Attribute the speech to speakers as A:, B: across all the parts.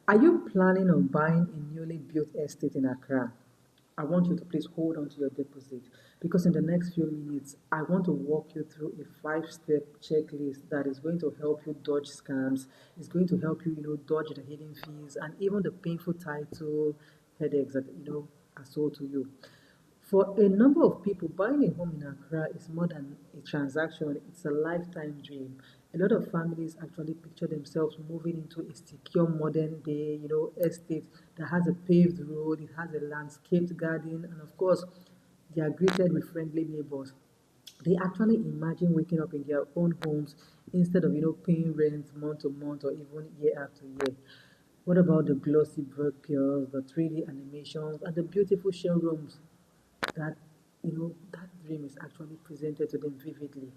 A: Are you planning on buying a newly built estate in Accra? I want you to please hold on to your deposit because in the next few minutes, I want to walk you through a 5-step checklist that is going to help you dodge scams. It's going to help you, dodge the hidden fees and even the painful title headaches that, are sold to you. For a number of people, buying a home in Accra is more than a transaction, it's a lifetime dream. A lot of families actually picture themselves moving into a secure modern day, estate that has a paved road, it has a landscaped garden, and of course, they are greeted with friendly neighbors. They actually imagine waking up in their own homes instead of, paying rent month to month or even year after year. What about the glossy brochures, the 3D animations, and the beautiful showrooms that that dream is actually presented to them vividly.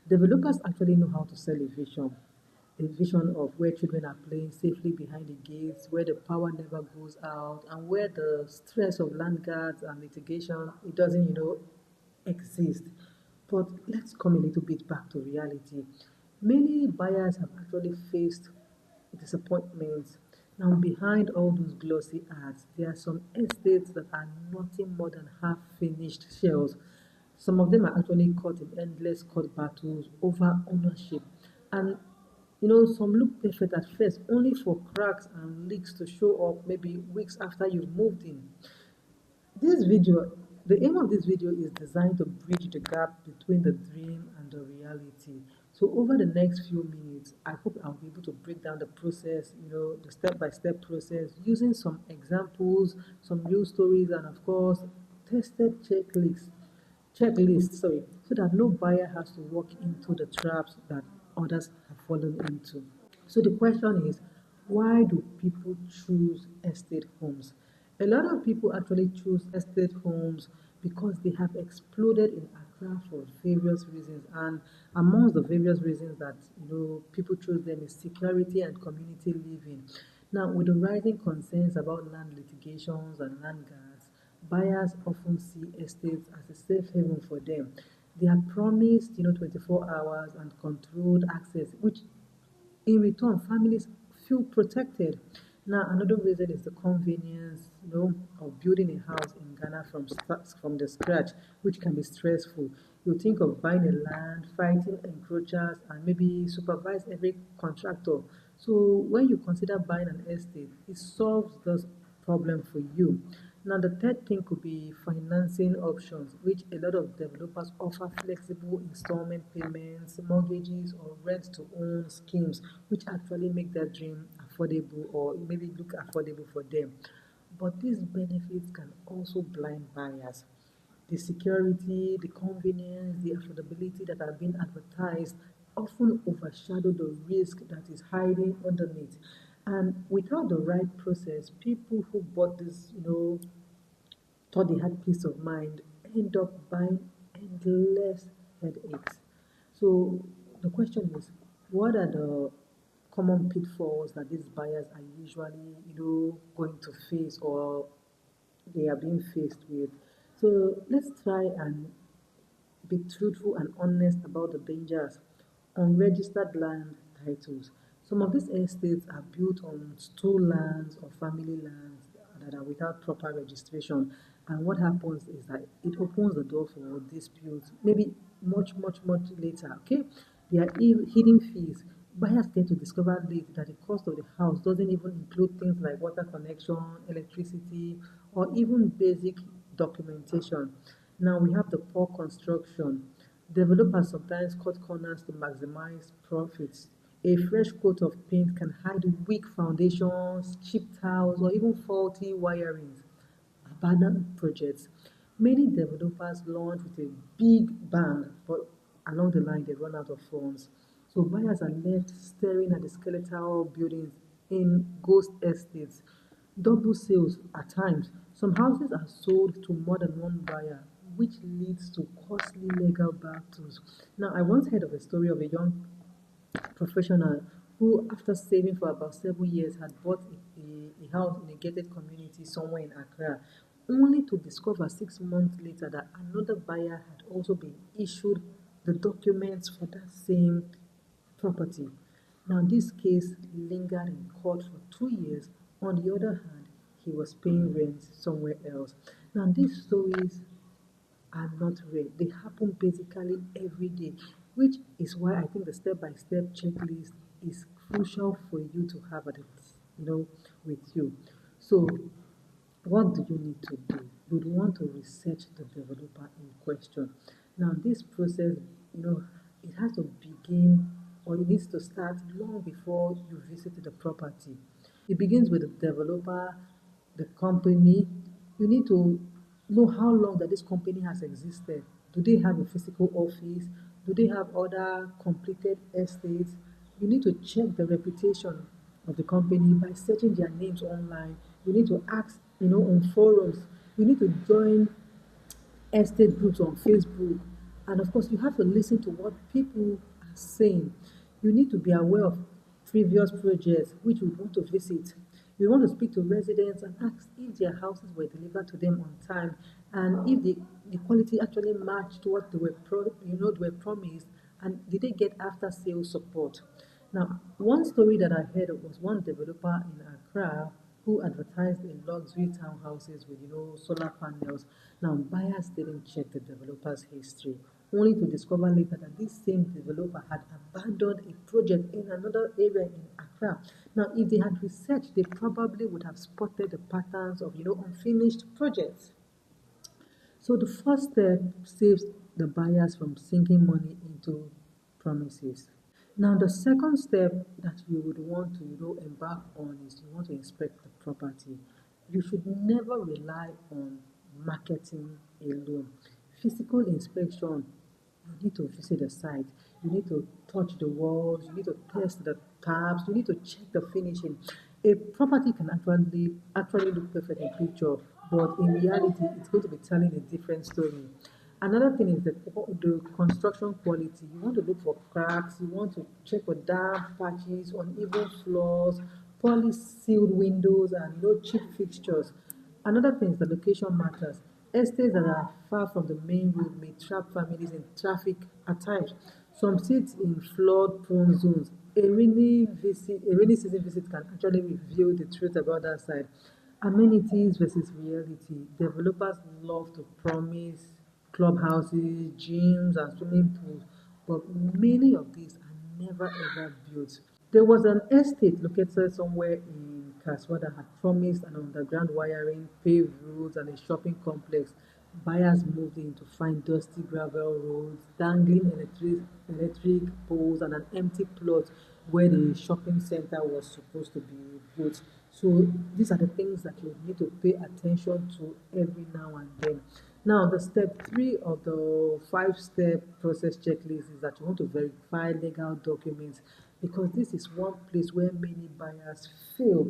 A: Developers actually know how to sell a vision of where children are playing safely behind the gates, where the power never goes out, and where the stress of land guards and litigation it doesn't exist. But let's come a little bit back to reality. Many buyers have actually faced disappointments. Now, behind all those glossy ads, there are some estates that are nothing more than half finished shells. Some of them are actually caught in endless court battles over ownership. And some look perfect at first, only for cracks and leaks to show up maybe weeks after you've moved in. This video, the aim of this video is designed to bridge the gap between the dream and the reality. So over the next few minutes, I hope I'll be able to break down the process, the step-by-step process, using some examples, some real stories, and of course, tested checklists, so that no buyer has to walk into the traps that others have fallen into. So the question is, why do people choose estate homes? A lot of people actually choose estate homes because they have exploded in Accra for various reasons. And amongst the various reasons that people choose them is security and community living. Now, with the rising concerns about land litigations and land guards, buyers often see estates as a safe haven for them. They are promised, 24 hours and controlled access, which in return, families feel protected. Now, another reason is the convenience, of building a house in Ghana from the scratch, which can be stressful. You think of buying a land, fighting encroachers, and maybe supervise every contractor. So, when you consider buying an estate, it solves this problem for you. Now, the third thing could be financing options, which a lot of developers offer flexible installment payments, mortgages, or rent to own schemes, which actually make that dream affordable or maybe look affordable for them. But these benefits can also blind buyers. The security, the convenience, the affordability that are being advertised often overshadow the risk that is hiding underneath. And without the right process, people who bought this, thought they had peace of mind end up buying endless headaches. So the question is, what are the common pitfalls that these buyers are usually, going to face or they are being faced with? So let's try and be truthful and honest about the dangers. Unregistered land titles. Some of these estates are built on stolen lands or family lands that are without proper registration. And what happens is that it opens the door for disputes, maybe much, much, much later. Okay, there are hidden fees. Buyers get to discover late that the cost of the house doesn't even include things like water connection, electricity, or even basic documentation. Now we have the poor construction. Developers sometimes cut corners to maximize profits. A fresh coat of paint can hide weak foundations, cheap tiles, or even faulty wirings. Abandoned projects. Many developers launch with a big bang, but along the line they run out of funds. So buyers are left staring at the skeletal buildings in ghost estates. Double sales at times. Some houses are sold to more than one buyer, which leads to costly legal battles. Now, I once heard of a story of a young professional who, after saving for about 7 years, had bought a house in a gated community somewhere in Accra, only to discover 6 months later that another buyer had also been issued the documents for that same property. Now, this case lingered in court for 2 years On the other hand, he was paying rent somewhere else. Now, these stories are not rare. They happen basically every day, which is why I think the step-by-step checklist is crucial for you to have at it, with you. So, what do you need to do? You'd want to research the developer in question. Now, this process, it has to begin or it needs to start long before you visit the property. It begins with the developer, the company. You need to know how long that this company has existed. Do they have a physical office? Do they have other completed estates? You need to check the reputation of the company by searching their names online. You need to ask, on forums. You need to join estate groups on Facebook. And of course, you have to listen to what people are saying. You need to be aware of previous projects which you want to visit. You want to speak to residents and ask if their houses were delivered to them on time and if the quality actually matched what they were promised, and did they get after sales support. Now, one story that I heard of was one developer in Accra who advertised in luxury townhouses with solar panels. Now, buyers didn't check the developer's history, only to discover later that this same developer had abandoned a project in another area in Accra. Now, if they had researched, they probably would have spotted the patterns of unfinished projects. So the first step saves the buyers from sinking money into promises. Now, the second step that you would want to embark on is you want to inspect the property. You should never rely on marketing alone. Physical inspection, you need to visit the site, you need to touch the walls, you need to test the taps, you need to check the finishing. A property can actually look perfect in picture, but in reality, it's going to be telling a different story. Another thing is the construction quality. You want to look for cracks, you want to check for damp patches, uneven floors, poorly sealed windows, and cheap fixtures. Another thing is the location matters. Estates that are far from the main road may trap families in traffic at times. Some sit in flood-prone zones. A rainy season visit can actually reveal the truth about that side. Amenities versus reality. Developers love to promise clubhouses, gyms, and swimming pools, but many of these are never ever built. There was an estate located somewhere in Kaswa that had promised an underground wiring, paved roads, and a shopping complex. Buyers moved in to find dusty gravel roads, dangling electric poles, and an empty plot where the shopping center was supposed to be built. So these are the things that you need to pay attention to every now and then. Now, the step 3 of the 5-step process checklist is that you want to verify legal documents, because this is one place where many buyers fail.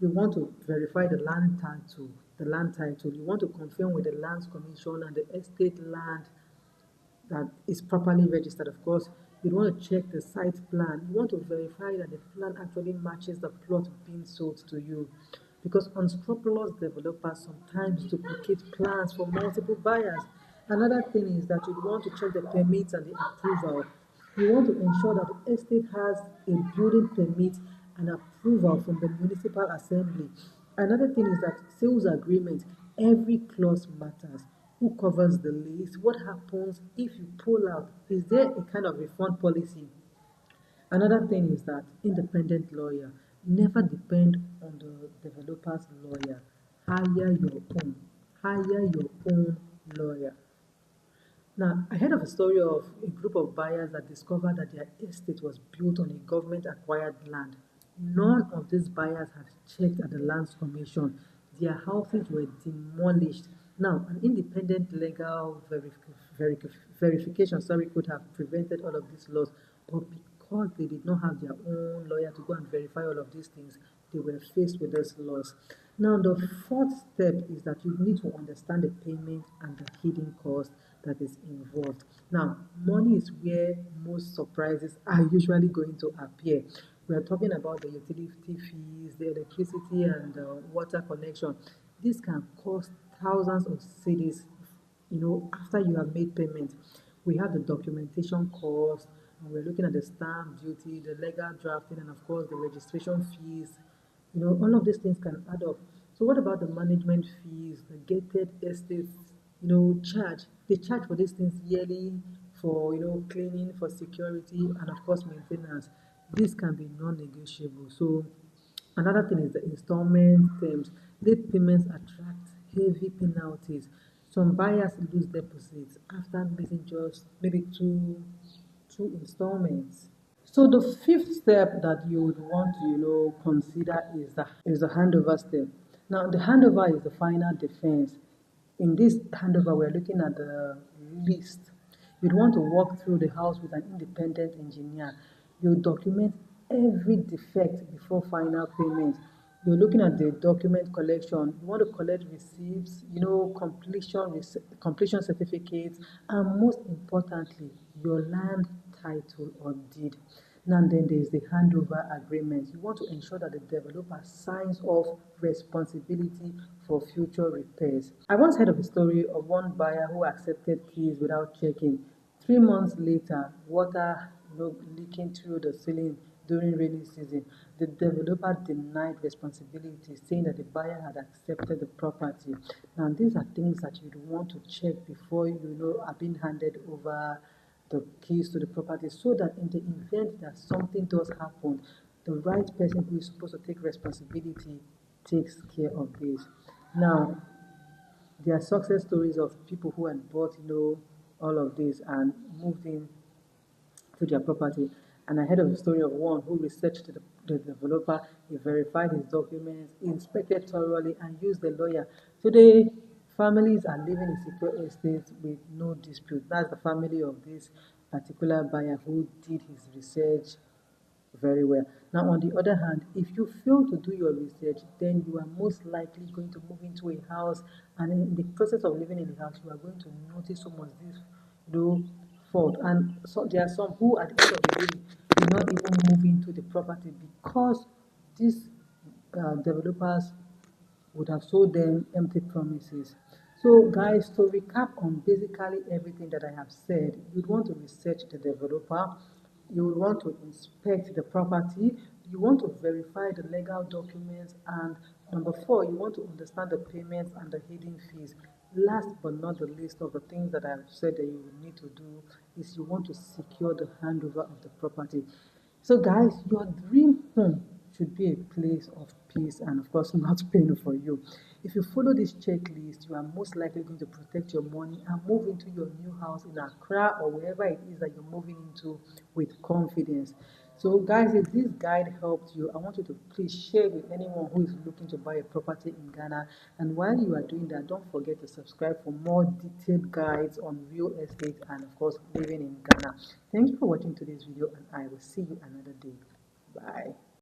A: You want to verify the land title. You want to confirm with the Lands Commission and the estate land that is properly registered. Of course, you want to check the site plan. You want to verify that the plan actually matches the plot being sold to you, because unscrupulous developers sometimes duplicate plans for multiple buyers. Another thing is that you want to check the permits and the approval. You want to ensure that the estate has a building permit and approval from the municipal assembly. Another thing is that sales agreement, every clause matters. Who covers the lease? What happens if you pull out? Is there a kind of refund policy? Another thing is that independent lawyer. Never depend on the developer's lawyer. Hire your own. Hire your own lawyer. Now, I heard of a story of a group of buyers that discovered that their estate was built on a government acquired land. None of these buyers had checked at the Lands Commission. Their houses were demolished. Now, an independent legal verification could have prevented all of this loss, but because they did not have their own lawyer to go and verify all of these things, they were faced with this loss. Now, the fourth step is that you need to understand the payment and the hidden cost that is involved. Now, money is where most surprises are usually going to appear. We are talking about the utility fees, the electricity, and water connection. This can cost thousands of cedis, after you have made payment. We have the documentation cost, and we're looking at the stamp duty, the legal drafting, and of course the registration fees, All of these things can add up. So what about the management fees, the gated estates, charge? They charge for these things yearly for, cleaning, for security, and of course maintenance. This can be non-negotiable. So another thing is the installment terms. Late payments attract heavy penalties. Some buyers lose deposits after missing just maybe two installments. So the fifth step that you would want to, consider is the handover step. Now the handover is the final defense. In this handover, we're looking at the list. You'd want to walk through the house with an independent engineer. You document every defect before final payment. You're looking at the document collection. You want to collect receipts, completion certificates, and most importantly, your land title or deed. Now then there's the handover agreement. You want to ensure that the developer signs off responsibility for future repairs. I once heard of a story of one buyer who accepted keys without checking. 3 months later, water leaking through the ceiling during rainy season. The developer denied responsibility, saying that the buyer had accepted the property. Now, these are things that you'd want to check before are being handed over the keys to the property, so that in the event that something does happen, the right person who is supposed to take responsibility takes care of this. Now, there are success stories of people who had bought, all of this and moved in to their property. And I heard of a story of one who researched the developer, he verified his documents, he inspected thoroughly, and used a lawyer. Today, families are living in secure estates with no dispute. That's the family of this particular buyer who did his research very well. Now, on the other hand, if you fail to do your research, then you are most likely going to move into a house, and in the process of living in the house, you are going to notice some of this, fault. And so there are some who, at the end of the day, do not even move into the property because these developers would have sold them empty promises. So, guys, to recap on basically everything that I have said, you'd want to research the developer, you would want to inspect the property, you want to verify the legal documents, and number four, you want to understand the payments and the hidden fees. Last but not the least of the things that I've said that you will need to do is you want to secure the handover of the property. So, guys, your dream home should be a place of peace and, of course, not pain for you. If you follow this checklist, you are most likely going to protect your money and move into your new house in Accra or wherever it is that you're moving into with confidence. So, guys, if this guide helped you, I want you to please share with anyone who is looking to buy a property in Ghana. And while you are doing that, don't forget to subscribe for more detailed guides on real estate and, of course, living in Ghana. Thank you for watching today's video, and I will see you another day. Bye.